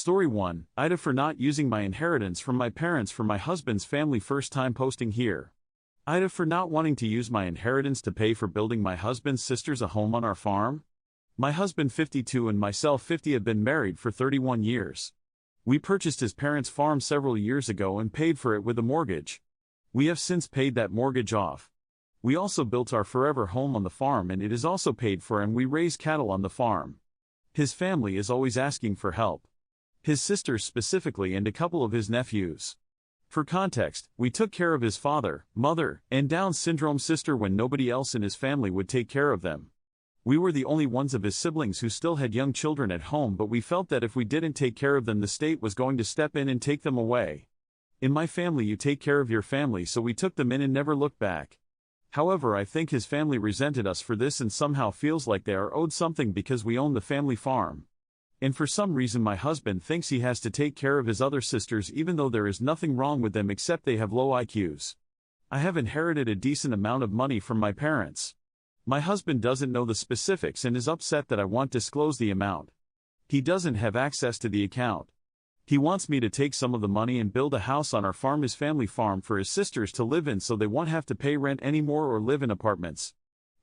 Story 1, AITA for not using my inheritance from my parents for my husband's family. First time posting here. AITA for not wanting to use my inheritance to pay for building my husband's sisters a home on our farm. My husband 52 and myself 50 have been married for 31 years. We purchased his parents' farm several years ago and paid for it with a mortgage. We have since paid that mortgage off. We also built our forever home on the farm and it is also paid for, and we raise cattle on the farm. His family is always asking for help. His sisters specifically and a couple of his nephews. For context, we took care of his father, mother, and Down syndrome sister when nobody else in his family would take care of them. We were the only ones of his siblings who still had young children at home, but we felt that if we didn't take care of them, the state was going to step in and take them away. In my family, you take care of your family, so we took them in and never looked back. However, I think his family resented us for this and somehow feels like they are owed something because we own the family farm. And for some reason my husband thinks he has to take care of his other sisters even though there is nothing wrong with them except they have low IQs. I have inherited a decent amount of money from my parents. My husband doesn't know the specifics and is upset that I won't disclose the amount. He doesn't have access to the account. He wants me to take some of the money and build a house on our farm, his family farm, for his sisters to live in so they won't have to pay rent anymore or live in apartments.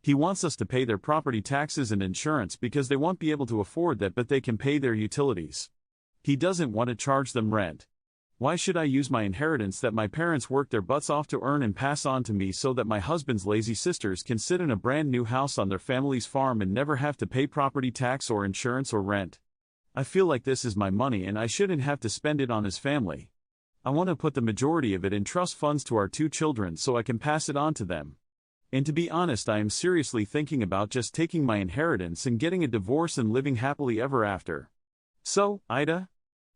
He wants us to pay their property taxes and insurance because they won't be able to afford that, but they can pay their utilities. He doesn't want to charge them rent. Why should I use my inheritance that my parents worked their butts off to earn and pass on to me so that my husband's lazy sisters can sit in a brand new house on their family's farm and never have to pay property tax or insurance or rent? I feel like this is my money and I shouldn't have to spend it on his family. I want to put the majority of it in trust funds to our 2 children so I can pass it on to them. And to be honest, I am seriously thinking about just taking my inheritance and getting a divorce and living happily ever after. So, AITA?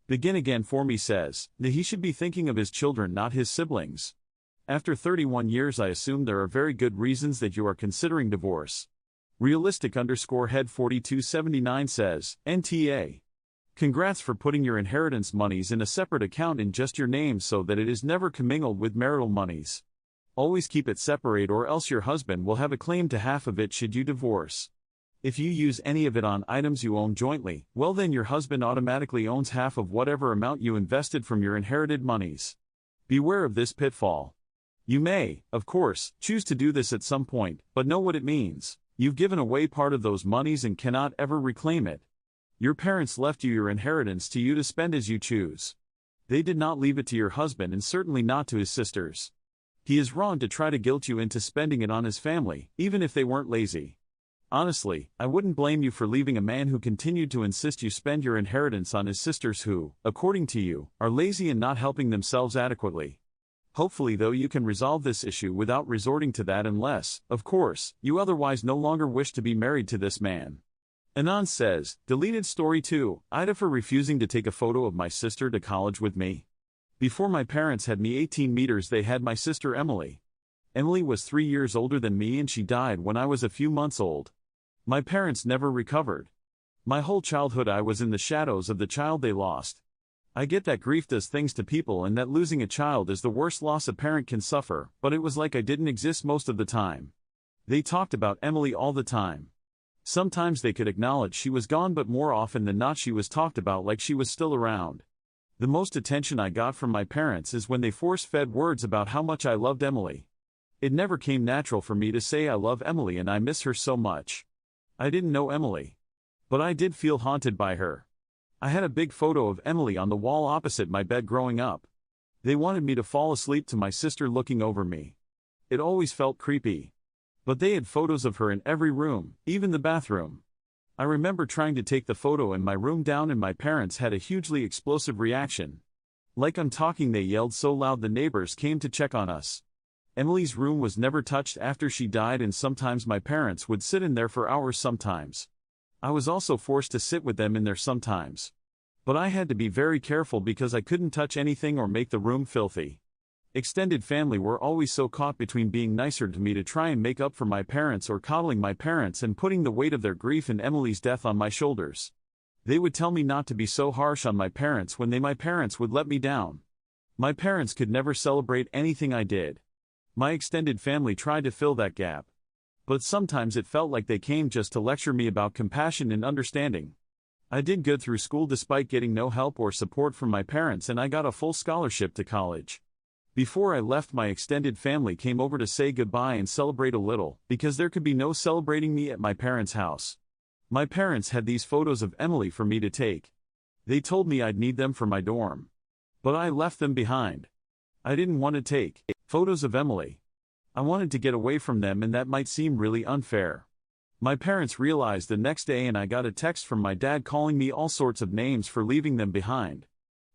Begin again for me says that he should be thinking of his children, not his siblings. After 31 years, I assume there are very good reasons that you are considering divorce. Realistic_head 4279 says, NTA. Congrats for putting your inheritance monies in a separate account in just your name so that it is never commingled with marital monies. Always keep it separate or else your husband will have a claim to half of it should you divorce. If you use any of it on items you own jointly, well then your husband automatically owns half of whatever amount you invested from your inherited monies. Beware of this pitfall. You may, of course, choose to do this at some point, but know what it means. You've given away part of those monies and cannot ever reclaim it. Your parents left you your inheritance to you to spend as you choose. They did not leave it to your husband and certainly not to his sisters. He is wrong to try to guilt you into spending it on his family, even if they weren't lazy. Honestly, I wouldn't blame you for leaving a man who continued to insist you spend your inheritance on his sisters who, according to you, are lazy and not helping themselves adequately. Hopefully though you can resolve this issue without resorting to that unless, of course, you otherwise no longer wish to be married to this man. Anand says, deleted story 2, AITA for refusing to take a photo of my sister to college with me. Before my parents had me 18 meters, they had my sister Emily. Emily was 3 years older than me and she died when I was a few months old. My parents never recovered. My whole childhood I was in the shadows of the child they lost. I get that grief does things to people and that losing a child is the worst loss a parent can suffer, but it was like I didn't exist most of the time. They talked about Emily all the time. Sometimes they could acknowledge she was gone, but more often than not she was talked about like she was still around. The most attention I got from my parents is when they force-fed words about how much I loved Emily. It never came natural for me to say I love Emily and I miss her so much. I didn't know Emily. But I did feel haunted by her. I had a big photo of Emily on the wall opposite my bed growing up. They wanted me to fall asleep to my sister looking over me. It always felt creepy. But they had photos of her in every room, even the bathroom. I remember trying to take the photo in my room down and my parents had a hugely explosive reaction. Like I'm talking, they yelled so loud the neighbors came to check on us. Emily's room was never touched after she died and sometimes my parents would sit in there for hours sometimes. I was also forced to sit with them in there sometimes. But I had to be very careful because I couldn't touch anything or make the room filthy. Extended family were always so caught between being nicer to me to try and make up for my parents or coddling my parents and putting the weight of their grief and Emily's death on my shoulders. They would tell me not to be so harsh on my parents when my parents would let me down. My parents could never celebrate anything I did. My extended family tried to fill that gap. But sometimes it felt like they came just to lecture me about compassion and understanding. I did good through school despite getting no help or support from my parents, and I got a full scholarship to college. Before I left, my extended family came over to say goodbye and celebrate a little, because there could be no celebrating me at my parents' house. My parents had these photos of Emily for me to take. They told me I'd need them for my dorm. But I left them behind. I didn't want to take photos of Emily. I wanted to get away from them, and that might seem really unfair. My parents realized the next day, and I got a text from my dad calling me all sorts of names for leaving them behind.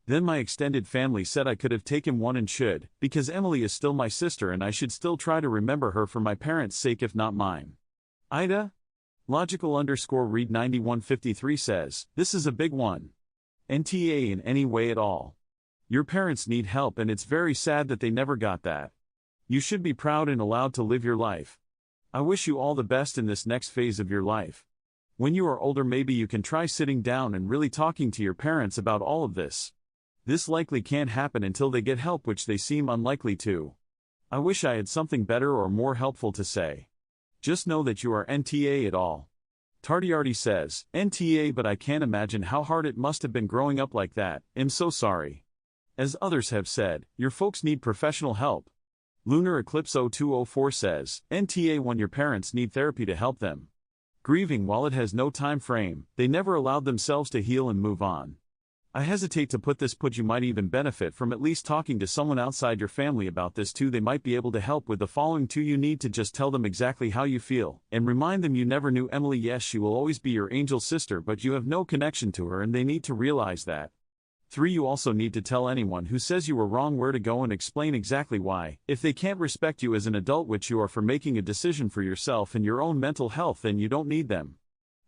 Then my extended family said I could have taken one and should, because Emily is still my sister and I should still try to remember her for my parents' sake if not mine. AITA? Logical_read 9153 says, this is a big one. NTA in any way at all. Your parents need help, and it's very sad that they never got that. You should be proud and allowed to live your life. I wish you all the best in this next phase of your life. When you are older, maybe you can try sitting down and really talking to your parents about all of this. This likely can't happen until they get help, which they seem unlikely to. I wish I had something better or more helpful to say. Just know that you are NTA at all. Tardiardi says, NTA, but I can't imagine how hard it must have been growing up like that. I'm so sorry. As others have said, your folks need professional help. Lunar Eclipse 0204 says, NTA, when your parents need therapy to help them. Grieving, while it has no time frame, they never allowed themselves to heal and move on. I hesitate to put this, but you might even benefit from at least talking to someone outside your family about this too. They might be able to help with the following too. You need to just tell them exactly how you feel, and remind them you never knew Emily. Yes, she will always be your angel sister, but you have no connection to her, and they need to realize that. 3. You also need to tell anyone who says you were wrong where to go and explain exactly why. If they can't respect you as an adult, which you are, for making a decision for yourself and your own mental health, then you don't need them.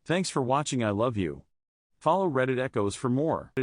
Thanks for watching. I love you. Follow Reddit Echoes for more.